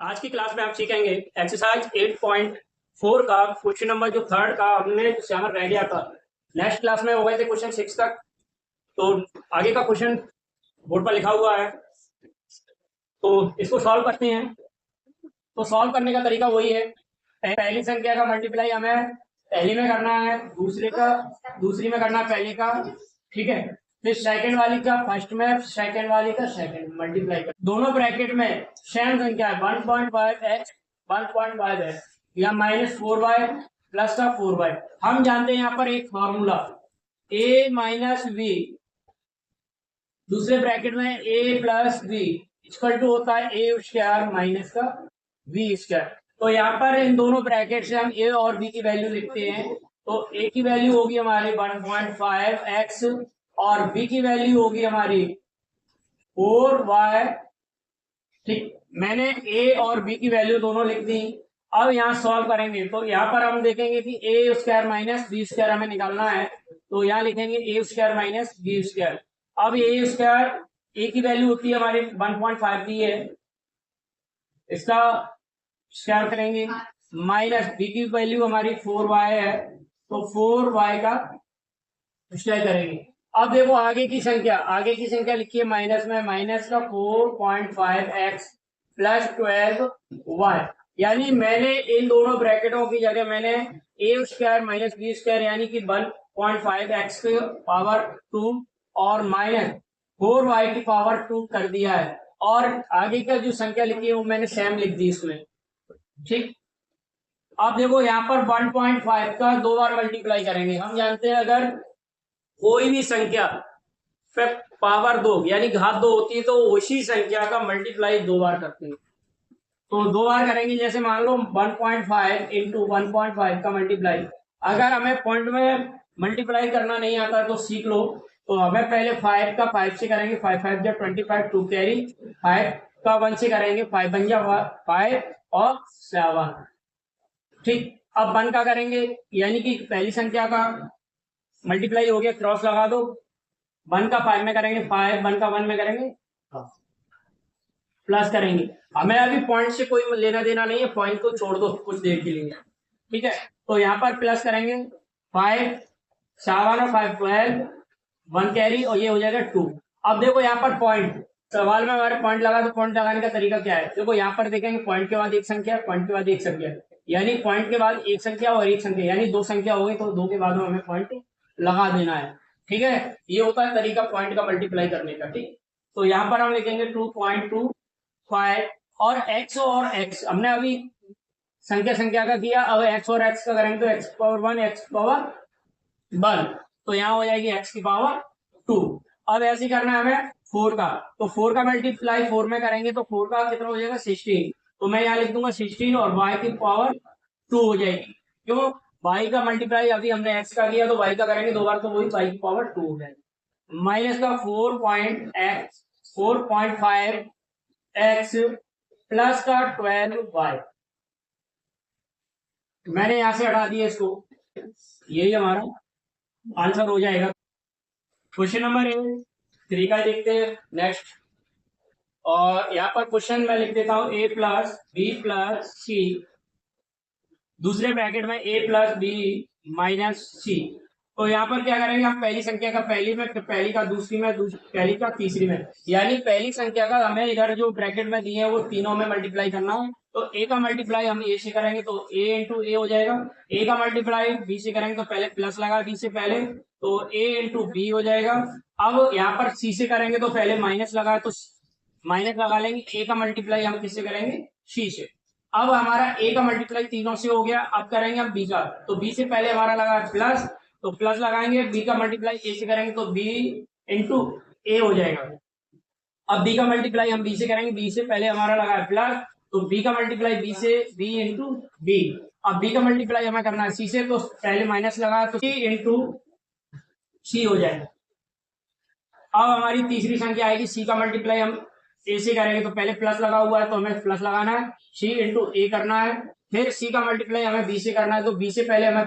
आज की क्लास में आप सीखेंगे एक्सरसाइज 8.4 का क्वेश्चन नंबर जो थर्ड का हमने श्यामल रह गया था। नेक्स्ट क्लास में हो गए थे क्वेश्चन 6 तक। तो आगे का क्वेश्चन बोर्ड पर लिखा हुआ है, तो इसको सॉल्व करते हैं। तो सॉल्व करने का तरीका वही है, पहली संख्या का मल्टीप्लाई हमें पहली में करना है, दूसरी में करना है पहले का, ठीक है। फिर सेकंड वाली का फर्स्ट में, सेकंड वाली का सेकंड मल्टीप्लाई कर, दोनों ब्रैकेट में सेम संख्या है 1.5x 1.5x या -4y प्लस का 4y। हम जानते हैं यहाँ पर एक फॉर्मूला a माइनस बी, दूसरे ब्रैकेट में a plus B equal to होता है a स्क्वायर माइनस का b स्क्वायर। तो यहाँ पर इन दोनों ब्रैकेट से हम a और b की वैल्यू लिखते हैं। तो a की वैल्यू होगी हमारी 1.5x और b की वैल्यू होगी हमारी 4y। ठीक, मैंने a और b की वैल्यू दोनों लिख दी। अब यहाँ सॉल्व करेंगे तो यहाँ पर हम देखेंगे कि a square minus B square हमें निकालना है। तो यहाँ लिखेंगे a square minus B square. अब a स्क्वायर a की वैल्यू होती है हमारी 1.5 दी है, इसका स्क्वायर करेंगे, माइनस b की वैल्यू हमारी 4y है तो 4y का स्क्वायर करेंगे। अब देखो आगे की संख्या लिखिए माइनस में, माइनस का 4.5x प्लस 12y। यानी मैंने इन दोनों ब्रैकेटों की जगह मैंने a square minus B square यानी कि 1.5x की पावर 2 और माइनस 4y की पावर 2 कर दिया है। और आगे का जो संख्या लिखी है वो मैंने सेम लिख दी इसमें, ठीक। अब देखो यहाँ पर 1.5 का 2 बार मल्टीप्लाई करेंगे। हम जानते हैं अगर कोई भी संख्या पे पावर 2 यानी घात 2 होती है तो उसी संख्या का मल्टीप्लाई 2 बार करते हैं। तो 2 बार करेंगे, जैसे मान लो 1.5 इंटू 1.5 का मल्टीप्लाई। अगर हमें पॉइंट में मल्टीप्लाई करना नहीं आता तो सीख लो। तो हमें पहले 5 का 5 से करेंगे, 5 5 जब 25 2 कैरी, 5 का 1 से करेंगे, 5 बन जा 5 और 7, ठीक। अब 1 का करेंगे यानी कि पहली संख्या का मल्टीप्लाई हो गया, क्रॉस लगा दो। 1 का 5 में करेंगे 5, 1 का 1 में करेंगे प्लस करेंगे। हमें अभी पॉइंट से कोई लेना देना नहीं है, पॉइंट को छोड़ दो कुछ देर के लिए, ठीक है। तो यहाँ पर प्लस करेंगे 5 7 और 5 12, 1 कैरी और ये हो जाएगा 2। अब देखो यहाँ पर पॉइंट, सवाल में हमारे पॉइंट लगा, तो पॉइंट लगाने का तरीका क्या है, देखो यहाँ पर देखेंगे पॉइंट के बाद एक संख्या, पॉइंट के बाद एक संख्या, यानी पॉइंट के बाद एक संख्या और एक संख्या, यानी 2 संख्या हो गई तो 2 के बाद में हमें पॉइंट लगा देना है, ठीक है। ये होता है तरीका पॉइंट का मल्टीप्लाई करने का, ठीक। तो यहाँ पर हम लिखेंगे 2.25 और x हमने अभी संख्या का किया, अब x और x का करेंगे तो x पावर 1 x पावर 1, तो यहाँ हो जाएगी x की पावर 2। अब ऐसे करना है हमें 4 का, तो 4 का मल्टीप्लाई 4 में करेंगे तो 4 का कितना हो जाएगा 16। तो मैं यहाँ लिख दूंगा 16 और y की पावर 2 हो जाएगी। क्यों, y का मल्टीप्लाई अभी हमने x का किया तो y का करेंगे 2 बार तो वही y की पावर 2 हो जाएगी। माइनस का 4.5x प्लस का 12y, मैंने यहां से हटा दिया इसको, यही हमारा आंसर हो जाएगा। क्वेश्चन नंबर 3 का देखते हैं नेक्स्ट। और यहाँ पर क्वेश्चन मैं लिख देता हूँ a प्लस बी प्लस सी, दूसरे ब्रैकेट में a प्लस बी माइनस सी। तो यहाँ पर क्या करेंगे, हम पहली संख्या का पहली में, पहली का दूसरी में, पहली का तीसरी में, यानी पहली संख्या का हमें इधर जो ब्रैकेट में दिए हैं वो तीनों में मल्टीप्लाई करना है। तो a का मल्टीप्लाई हम a से करेंगे तो a इंटू ए हो जाएगा, a का मल्टीप्लाई b से करेंगे तो पहले प्लस लगा b से पहले, तो a इंटू बी हो जाएगा। अब यहाँ पर c से करेंगे तो पहले माइनस लगा तो माइनस लगा लेंगे, a का मल्टीप्लाई हम किससे करेंगे c से। अब हमारा a का मल्टीप्लाई तीनों से हो गया, अब करेंगे हम b का, तो b से पहले हमारा लगा प्लस, तो प्लस लगाएंगे, b का मल्टीप्लाई a से करेंगे तो b इंटू ए हो जाएगा। अब b का मल्टीप्लाई हम b से करेंगे, b से पहले हमारा लगा है प्लस, तो b का मल्टीप्लाई b से b इंटू बी। अब b का मल्टीप्लाई हमें करना है c से, तो पहले माइनस लगा तो c इंटू सी हो जाएगा। अब हमारी तीसरी संख्या आएगी, c का मल्टीप्लाई हम a से करेंगे तो पहले प्लस लगा हुआ है तो हमें प्लस लगाना है, c इंटू ए करना है। फिर c का मल्टीप्लाई हमें b से करना है, तो b से पहले हमें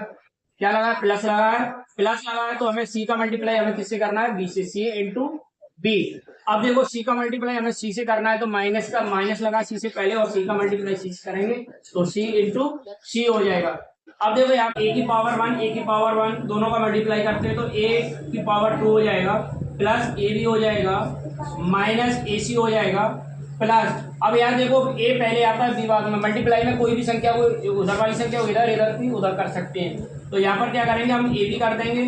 क्या लगा है प्लस लगा है, प्लस लगा है तो हमें c का मल्टीप्लाई हमें किससे करना है b से, c इंटू बी। अब देखो सी का मल्टीप्लाई हमें सी से करना है, तो माइनस का माइनस लगा सी से पहले और सी का मल्टीप्लाई सी से करेंगे तो सी इंटू सी हो जाएगा। अब देखो यहाँ ए की पावर 1 ए की पावर 1 दोनों का मल्टीप्लाई करते हैं तो ए की पावर 2 हो जाएगा प्लस ए बी हो जाएगा माइनस ए सी हो जाएगा प्लस। अब यार देखो ए पहले आता है बी बाद में, मल्टीप्लाई में कोई भी संख्या को उधर वाली संख्या को इधर भी उधर कर सकते हैं। तो यहाँ पर क्या करेंगे हम ए बी कर देंगे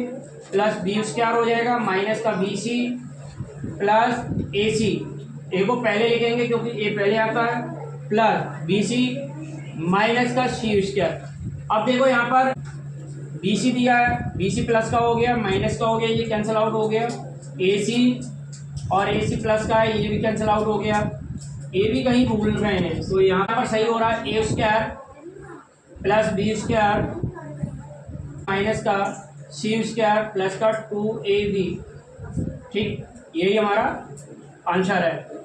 प्लस बी स्क्वायर हो जाएगा माइनस का बी सी प्लस ए सी। ए को पहले लिखेंगे क्योंकि ए पहले आता है प्लस बी सी माइनस का सी स्क्वायर। अब देखो यहाँ पर बी सी दिया है, बी सी प्लस का हो गया माइनस का हो गया, ये कैंसिल आउट हो गया। ए सी और ए सी प्लस का है, ये भी कैंसिल आउट हो गया। ए भी कहीं भूल रहे हैं तो यहाँ पर सही हो रहा है A square plus B square minus का सी स्क्वायर प्लस का 2ab। ठीक, यही हमारा आंसर है।